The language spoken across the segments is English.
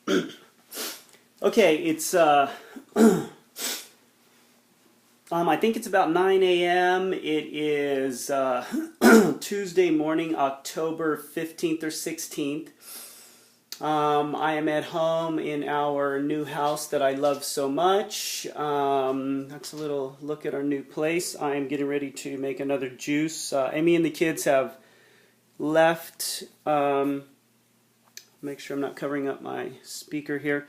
Okay, it's I think it's about 9 a.m. It is Tuesday morning, October 15th or 16th. I am at home in our new house that I love so much. That's a little look at our new place. I am getting ready to make another juice. Amy and the kids have left. Make sure I'm not covering up my speaker here,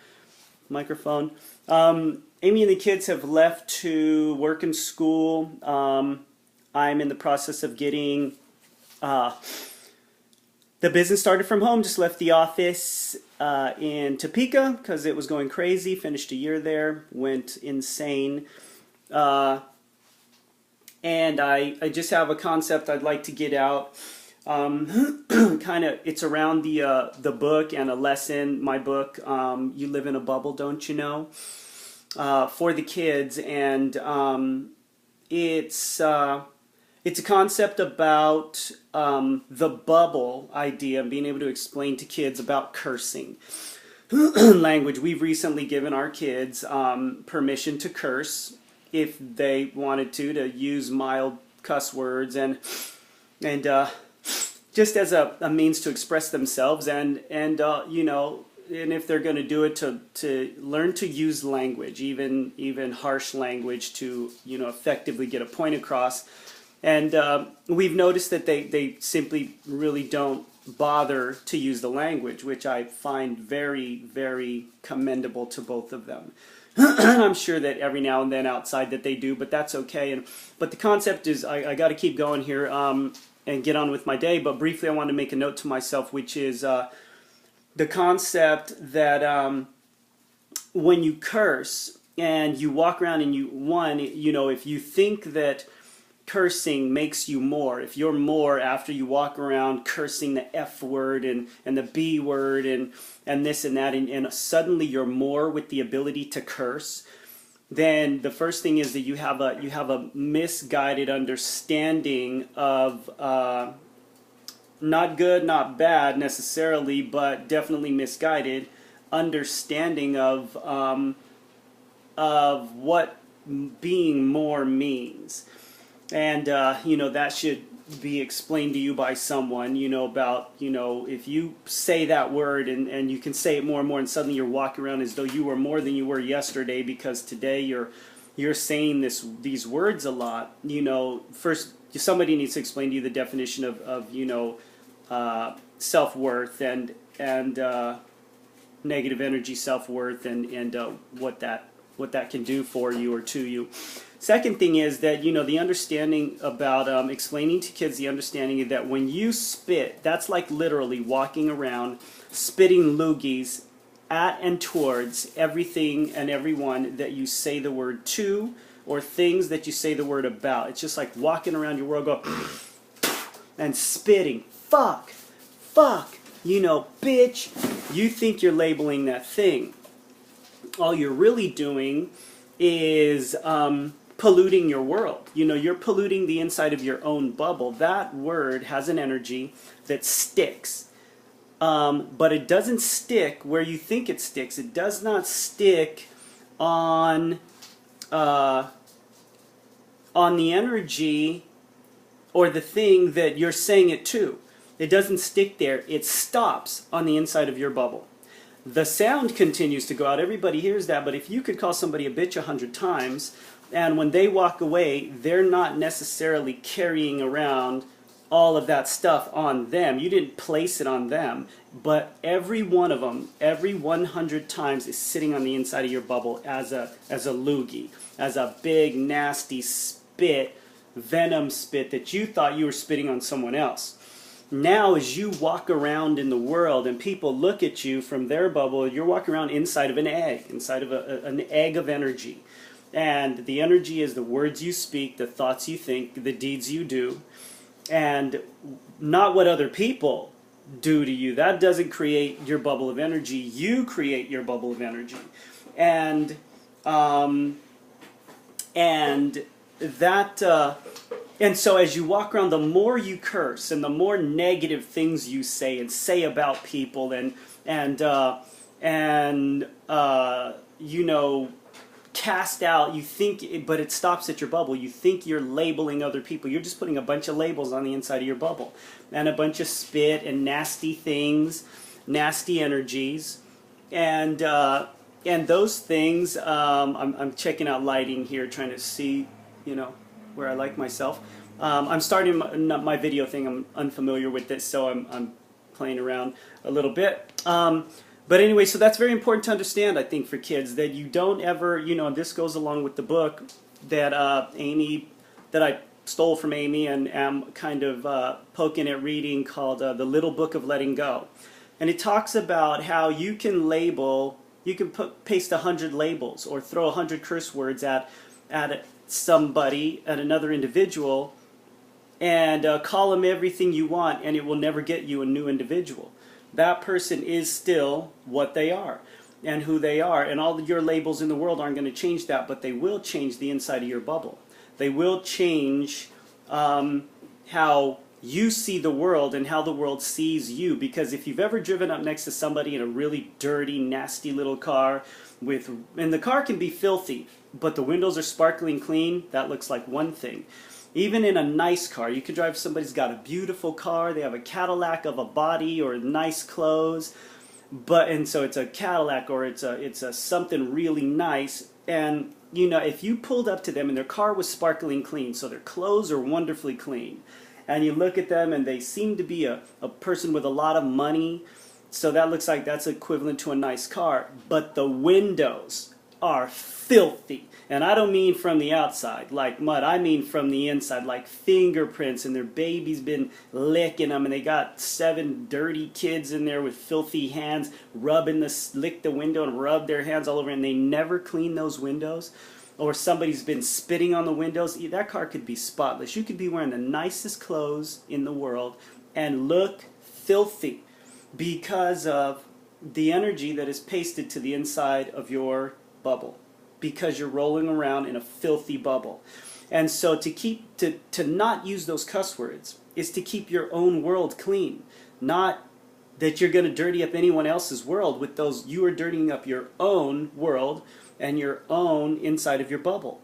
microphone. Amy and the kids have left to work and school. I'm in the process of getting the business started from home. Just left the office in Topeka because it was going crazy. Finished a year there, went insane. And I just have a concept I'd like to get out. Kind of, it's around the book and a lesson. My book, You Live in a Bubble, Don't You Know? For the kids, and it's a concept about the bubble idea and being able to explain to kids about cursing language. We've recently given our kids permission to curse if they wanted to use mild cuss words and just as a means to express themselves and you know. And if they're going to do it, to learn to use language, even harsh language, to effectively get a point across. And we've noticed that they simply really don't bother to use the language, which I find very, very commendable to both of them. I'm sure that every now and then outside that they do, but that's okay. But the concept is I got to keep going here and get on with my day. But briefly, I want to make a note to myself, which is the concept that when you curse and you walk around and if you think that cursing makes you more, if you're more after you walk around cursing the F word and the B word and this and that, and suddenly you're more with the ability to curse, then the first thing is that you have a misguided understanding of not good, not bad necessarily, but definitely misguided understanding of what being more means. And that should be explained to you by someone, about, if you say that word and you can say it more and more, and suddenly you're walking around as though you were more than you were yesterday because today you're saying these words a lot. First somebody needs to explain to you the definition of self-worth and negative energy self-worth and what that can do for you or to you. Second thing is that the understanding about explaining to kids the understanding that when you spit, that's like literally walking around spitting loogies at and towards everything and everyone that you say the word to, or things that you say the word about. It's just like walking around your world, go and spitting. Fuck, bitch. You think you're labeling that thing. All you're really doing is polluting your world. You're polluting the inside of your own bubble. That word has an energy that sticks. But it doesn't stick where you think it sticks. It does not stick on the energy or the thing that you're saying it to. It doesn't stick there. It stops on the inside of your bubble. The sound continues to go out. Everybody hears that, but if you could call somebody a bitch 100 times, and when they walk away, they're not necessarily carrying around all of that stuff on them. You didn't place it on them, but every one of them, every 100 times, is sitting on the inside of your bubble as a loogie, as a big, nasty spit, venom spit that you thought you were spitting on someone else. Now, as you walk around in the world and people look at you from their bubble, you're walking around inside of an egg, inside of an egg of energy. And the energy is the words you speak, the thoughts you think, the deeds you do, and not what other people do to you. That doesn't create your bubble of energy. You create your bubble of energy. And that... And so as you walk around, the more you curse and the more negative things you say and say about people and and you know, cast out. You think, but it stops at your bubble. You think you're labeling other people. You're just putting a bunch of labels on the inside of your bubble, and a bunch of spit and nasty things, nasty energies, and those things. I'm checking out lighting here, trying to see, you know, where I like myself. I'm starting my video thing. I'm unfamiliar with this, so I'm playing around a little bit. But anyway, so that's very important to understand, I think, for kids, that you don't ever, you know, and this goes along with the book that that I stole from Amy and am kind of poking at reading, called The Little Book of Letting Go. And it talks about how you can label, you can paste 100 labels or throw 100 curse words at somebody, at another individual, and call them everything you want, and it will never get you a new individual. That person is still what they are and who they are, and all your labels in the world aren't going to change that, but they will change the inside of your bubble. They will change how you see the world and how the world sees you, because if you've ever driven up next to somebody in a really dirty, nasty little car, and the car can be filthy, but the windows are sparkling clean, that looks like one thing. Even in a nice car, you can drive somebody's got a beautiful car, they have a Cadillac of a body or nice clothes, and so it's a Cadillac or it's a something really nice, and you know, if you pulled up to them and their car was sparkling clean, so their clothes are wonderfully clean, and you look at them and they seem to be a person with a lot of money, so that looks like that's equivalent to a nice car, but the windows are filthy. And I don't mean from the outside, like mud. I mean from the inside, like fingerprints, and their baby's been licking them, and they got 7 dirty kids in there with filthy hands, lick the window and rub their hands all over, and they never clean those windows. Or somebody's been spitting on the windows. That car could be spotless. You could be wearing the nicest clothes in the world and look filthy because of the energy that is pasted to the inside of your bubble, because you're rolling around in a filthy bubble. And so to not use those cuss words is to keep your own world clean. Not that you're going to dirty up anyone else's world with those. You are dirtying up your own world and your own inside of your bubble.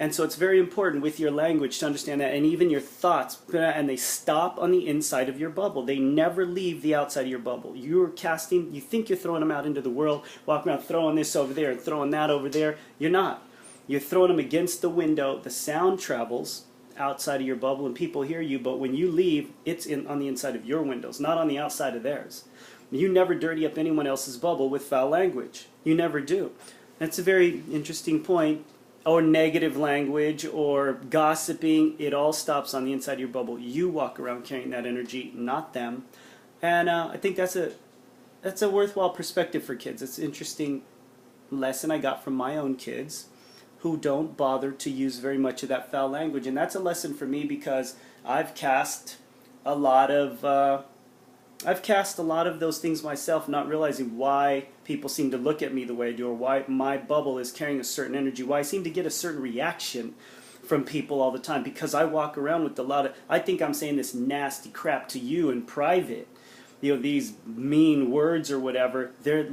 And so it's very important with your language to understand that, and even your thoughts, and they stop on the inside of your bubble. They never leave the outside of your bubble. You're casting, you think you're throwing them out into the world, walking around throwing this over there and throwing that over there. You're not. You're throwing them against the window. The sound travels outside of your bubble and people hear you, but when you leave, it's on the inside of your windows, not on the outside of theirs. You never dirty up anyone else's bubble with foul language. You never do. That's a very interesting point. Or negative language or gossiping, it all stops on the inside of your bubble. You walk around carrying that energy, not them. And I think that's a worthwhile perspective for kids. It's an interesting lesson I got from my own kids who don't bother to use very much of that foul language. And that's a lesson for me, because I've cast a lot of those things myself, not realizing why people seem to look at me the way I do, or why my bubble is carrying a certain energy, why I seem to get a certain reaction from people all the time, because I walk around with a lot of, I think I'm saying this nasty crap to you in private, you know, these mean words or whatever, they're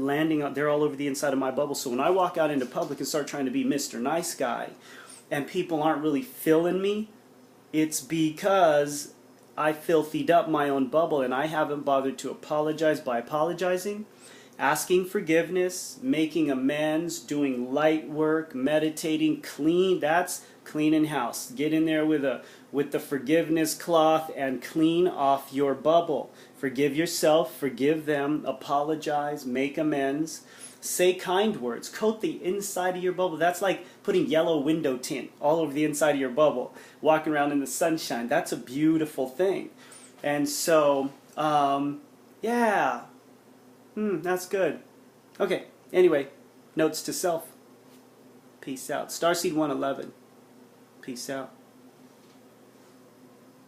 all over the inside of my bubble. So when I walk out into public and start trying to be Mr. Nice Guy, and people aren't really feeling me, it's because I filthied up my own bubble, and I haven't bothered to apologize by apologizing, asking forgiveness, making amends, doing light work, meditating, clean. That's cleaning house. Get in there with the forgiveness cloth and clean off your bubble. Forgive yourself, forgive them, apologize, make amends. Say kind words. Coat the inside of your bubble. That's like putting yellow window tint all over the inside of your bubble. Walking around in the sunshine. That's a beautiful thing. And so, yeah. That's good. Okay, anyway, notes to self. Peace out. Starseed 111. Peace out.